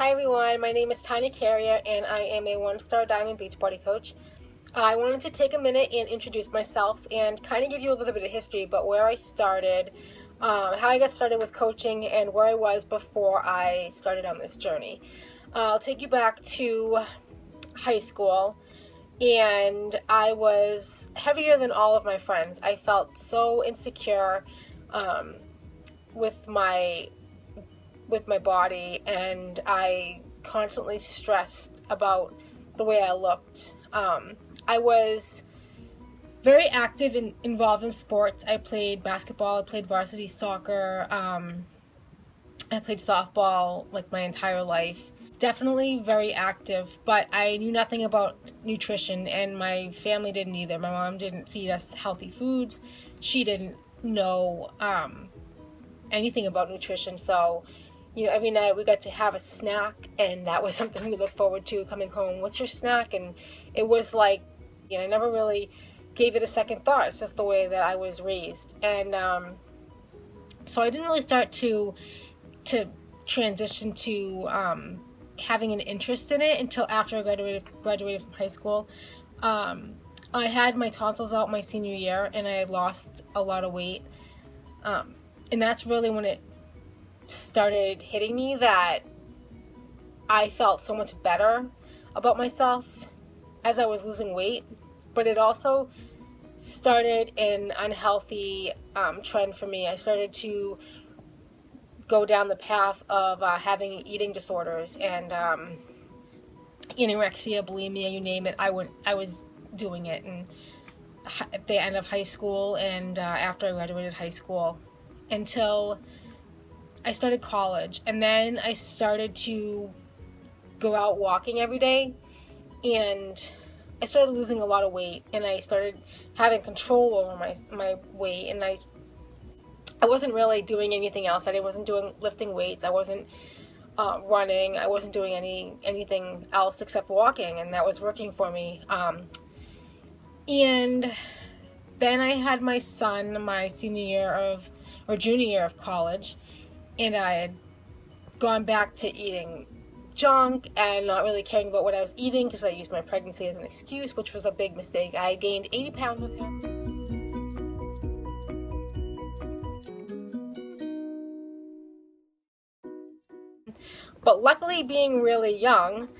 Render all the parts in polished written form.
Hi everyone, my name is Tanya Carrier and I am a one-star Diamond Beachbody coach. I wanted to take a minute and introduce myself and kind of give you a little bit of history about where I started, how I got started with coaching, and where I was before I started on this journey. I'll take you back to high school, and I was heavier than all of my friends. I felt so insecure with my body, and I constantly stressed about the way I looked. I was very active and involved in sports. I played basketball, I played varsity soccer, I played softball like my entire life. Definitely very active, but I knew nothing about nutrition, and my family didn't either. My mom didn't feed us healthy foods. She didn't know anything about nutrition, so every night we got to have a snack, and that was something we looked forward to coming home. What's your snack? And it was like, I never really gave it a second thought. It's just the way that I was raised. And so I didn't really start to transition to having an interest in it until after I graduated from high school. I had my tonsils out my senior year, and I lost a lot of weight. And that's really when it started hitting me that I felt so much better about myself as I was losing weight, but it also started an unhealthy trend for me. I started to go down the path of having eating disorders and anorexia, bulimia, you name it. I was doing it, and at the end of high school and after I graduated high school, until I started college, and then I started to go out walking every day, and I started losing a lot of weight, and I started having control over my weight, and I wasn't really doing anything else. I wasn't lifting weights, I wasn't running, I wasn't doing anything else except walking, and that was working for me. And then I had my son my junior year of college, and I had gone back to eating junk and not really caring about what I was eating because I used my pregnancy as an excuse, which was a big mistake. I gained 80 pounds with him. But luckily, being really young,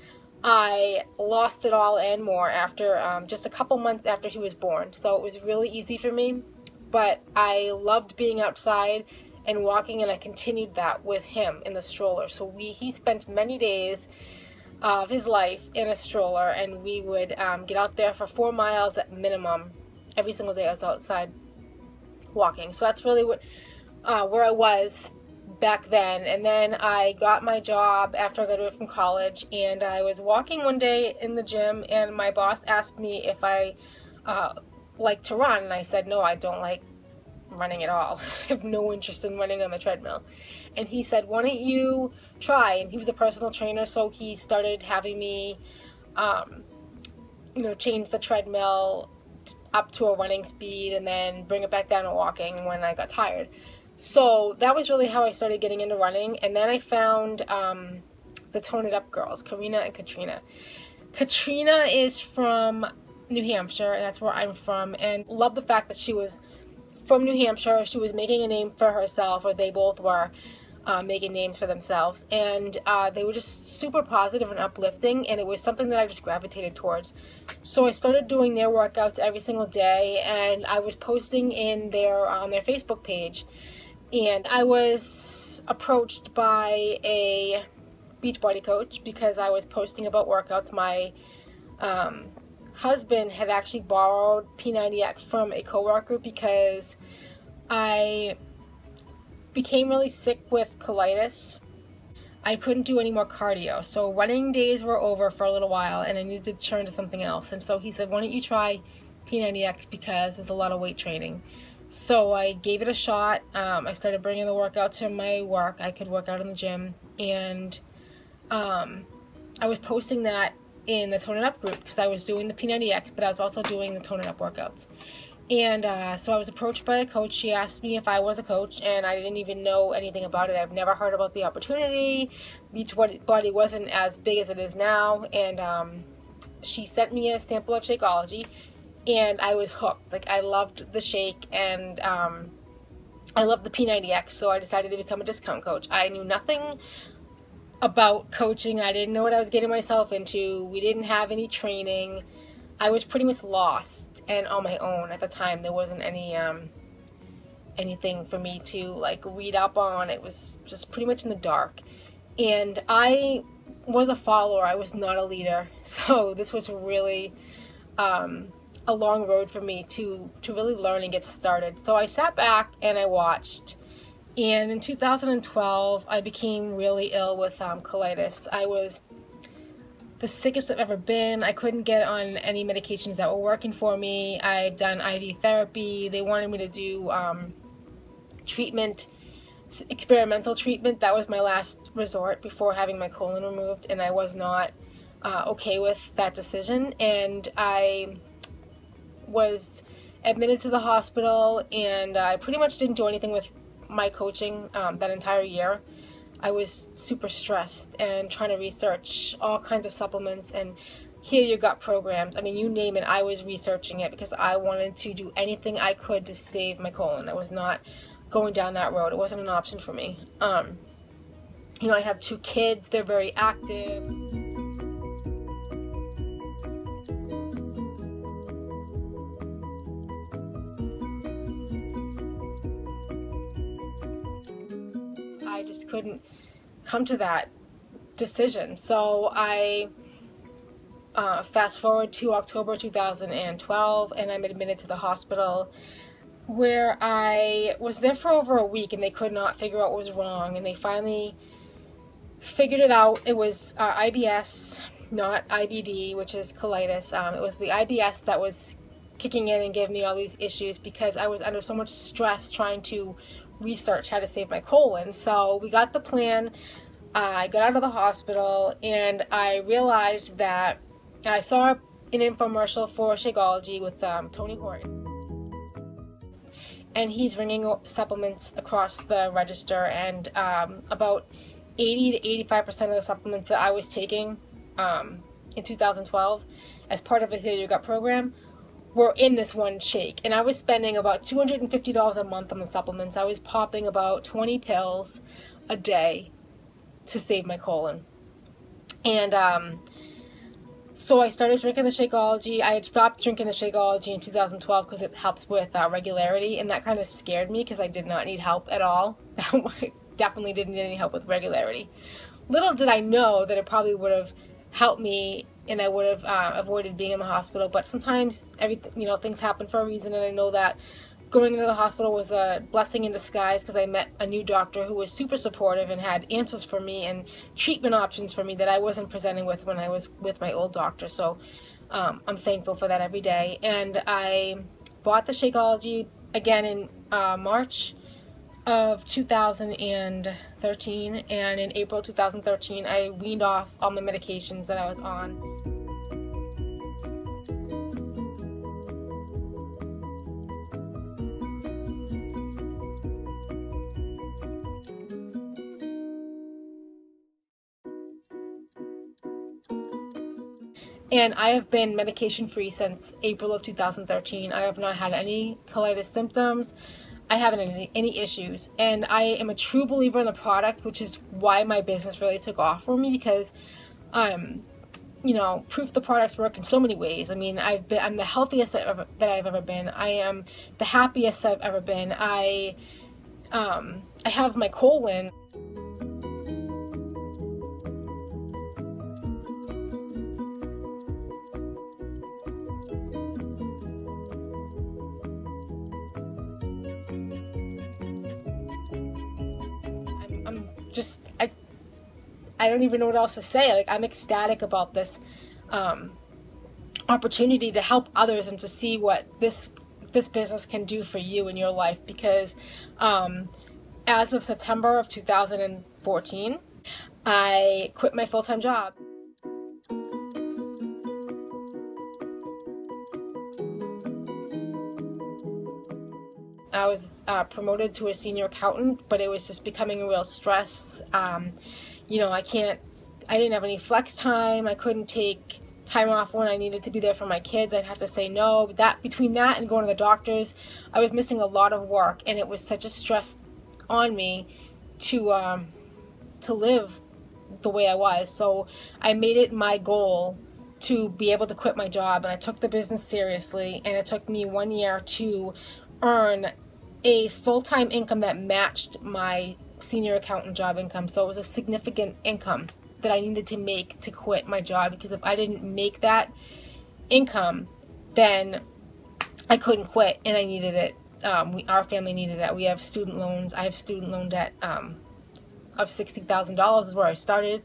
I lost it all and more after just a couple months after he was born. So it was really easy for me, but I loved being outside and walking, and I continued that with him in the stroller. So he spent many days of his life in a stroller, and we would get out there for 4 miles at minimum every single day. I was outside walking. So that's really where I was back then. And then I got my job after I graduated from college, and I was walking one day in the gym, and my boss asked me if I like to run, and I said no, I don't like running at all. I have no interest in running on the treadmill. And he said, why don't you try? And he was a personal trainer, so he started having me change the treadmill up to a running speed and then bring it back down to walking when I got tired. So that was really how I started getting into running. And then I found the Tone It Up girls, Karina and Katrina. Katrina is from New Hampshire, and that's where I'm from, and love the fact that she was from New Hampshire. She was making a name for herself, or they both were making names for themselves, and they were just super positive and uplifting, and it was something that I just gravitated towards. So I started doing their workouts every single day, and I was posting on their Facebook page, and I was approached by a Beachbody coach because I was posting about workouts. My husband had actually borrowed P90X from a coworker because I became really sick with colitis. I couldn't do any more cardio, so running days were over for a little while, and I needed to turn to something else. And so he said, why don't you try P90X, because there's a lot of weight training. So I gave it a shot. I started bringing the workout to my work. I could work out in the gym, and I was posting that in the Tone It Up group because I was doing the P90X, but I was also doing the Tone It Up workouts. And so I was approached by a coach. She asked me if I was a coach, and I didn't even know anything about it. I've never heard about the opportunity. Beachbody wasn't as big as it is now, and she sent me a sample of Shakeology, and I was hooked. Like, I loved the shake, and I loved the P90X, so I decided to become a discount coach. I knew nothing about coaching. I didn't know what I was getting myself into. We didn't have any training. I was pretty much lost and on my own at the time. There wasn't anything for me to like read up on. It was just pretty much in the dark. And I was a follower. I was not a leader. So this was really a long road for me to really learn and get started. So I sat back and I watched. And in 2012, I became really ill with colitis. I was the sickest I've ever been. I couldn't get on any medications that were working for me. I've done IV therapy. They wanted me to do treatment, experimental treatment. That was my last resort before having my colon removed, and I was not okay with that decision. And I was admitted to the hospital, and I pretty much didn't do anything with my coaching that entire year. I was super stressed and trying to research all kinds of supplements and heal your gut programs. I mean, you name it, I was researching it because I wanted to do anything I could to save my colon. I was not going down that road. It wasn't an option for me. You know, I have 2 kids. They're very active. I just couldn't come to that decision. So I fast forward to October 2012, and I'm admitted to the hospital, where I was there for over a week, and they could not figure out what was wrong, and they finally figured it out. It was IBS, not IBD, which is colitis. It was the IBS that was kicking in and giving me all these issues because I was under so much stress trying to research how to save my colon. So we got the plan. I got out of the hospital, and I realized that I saw an infomercial for Shakeology with Tony Horton, and he's ringing supplements across the register, and about 80 to 85% of the supplements that I was taking in 2012 as part of a Heal Your Gut program were in this one shake. And I was spending about $250 a month on the supplements. I was popping about 20 pills a day to save my colon. And so I started drinking the Shakeology. I had stopped drinking the Shakeology in 2012 because it helps with regularity, and that kind of scared me because I did not need help at all. I definitely didn't need any help with regularity. Little did I know that it probably would have helped me, and I would have avoided being in the hospital. But sometimes things happen for a reason, and I know that going into the hospital was a blessing in disguise because I met a new doctor who was super supportive and had answers for me and treatment options for me that I wasn't presenting with when I was with my old doctor. So I'm thankful for that every day. And I bought the Shakeology again in March of 2013, and in April 2013 I weaned off all the medications that I was on. And I have been medication free since April of 2013. I have not had any colitis symptoms. I haven't had any issues, and I am a true believer in the product, which is why my business really took off for me, because proof the products work in so many ways. I mean, I'm the healthiest that I've ever been. I am the happiest I've ever been. I have my colon. I don't even know what else to say. Like, I'm ecstatic about this opportunity to help others and to see what this business can do for you in your life, because as of September of 2014, I quit my full-time job. I was promoted to a senior accountant, but it was just becoming a real stress. You know, I didn't have any flex time. I couldn't take time off when I needed to be there for my kids. I'd have to say no. Between that and going to the doctors, I was missing a lot of work, and it was such a stress on me to live the way I was. So I made it my goal to be able to quit my job, and I took the business seriously, and it took me 1 year to earn a full-time income that matched my senior accountant job income. So it was a significant income that I needed to make to quit my job, because if I didn't make that income, then I couldn't quit, and I needed it. Our family needed it. We have student loans. I have student loan debt of $60,000 is where I started.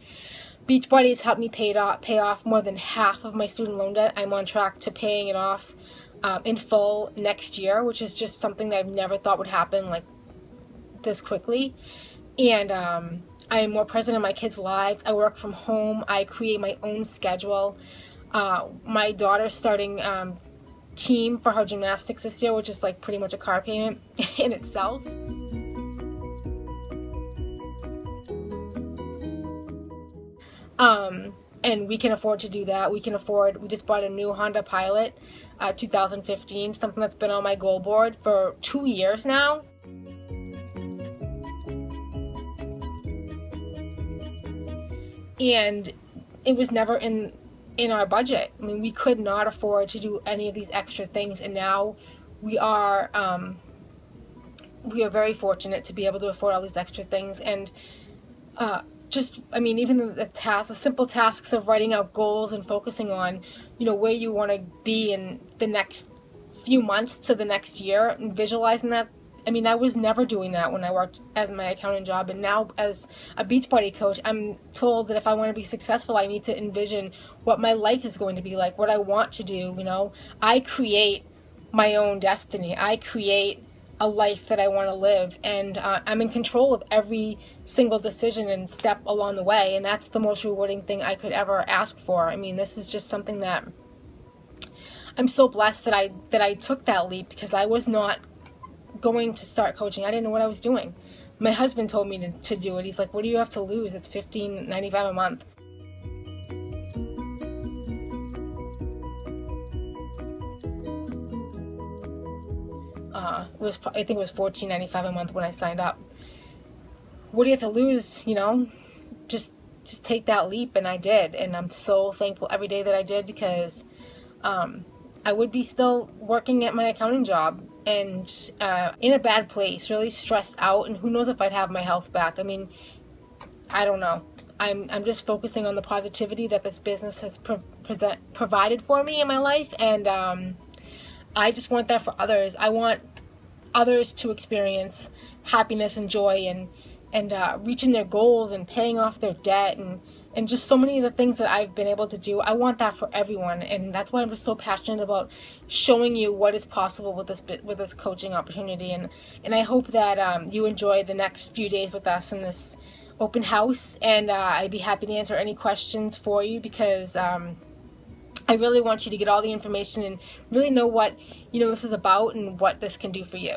Beachbody has helped me pay off more than half of my student loan debt. I'm on track to paying it off in full next year, which is just something that I've never thought would happen like this quickly. And I am more present in my kids' lives. I work from home. I create my own schedule. My daughter's starting team for her gymnastics this year, which is like pretty much a car payment in itself. And we can afford to do that. We just bought a new Honda Pilot 2015, something that's been on my goal board for 2 years now. And it was never in our budget. I mean, we could not afford to do any of these extra things, and now we are very fortunate to be able to afford all these extra things. And I mean, even the simple tasks of writing out goals and focusing on, you know, where you want to be in the next few months to the next year, and visualizing that. I mean, I was never doing that when I worked at my accounting job, and now as a Beachbody coach, I'm told that if I want to be successful, I need to envision what my life is going to be like, what I want to do. You know, I create my own destiny. I create a life that I want to live, and I'm in control of every single decision and step along the way, and that's the most rewarding thing I could ever ask for. I mean, this is just something that I'm so blessed that I took that leap, because I was not going to start coaching. I didn't know what I was doing. My husband told me to do it. He's like, what do you have to lose? It's $15.95 a month. I think it was $14.95 a month when I signed up. What do you have to lose? You know, just take that leap, and I did, and I'm so thankful every day that I did, because I would be still working at my accounting job and in a bad place, really stressed out, and who knows if I'd have my health back. I mean, I don't know. I'm just focusing on the positivity that this business has provided for me in my life, and I just want that for others. I want others to experience happiness and joy, and reaching their goals and paying off their debt, and just so many of the things that I've been able to do. I want that for everyone, and that's why I'm just so passionate about showing you what is possible with this coaching opportunity. And I hope that you enjoy the next few days with us in this open house, and I'd be happy to answer any questions for you, because I really want you to get all the information and really know what this is about and what this can do for you.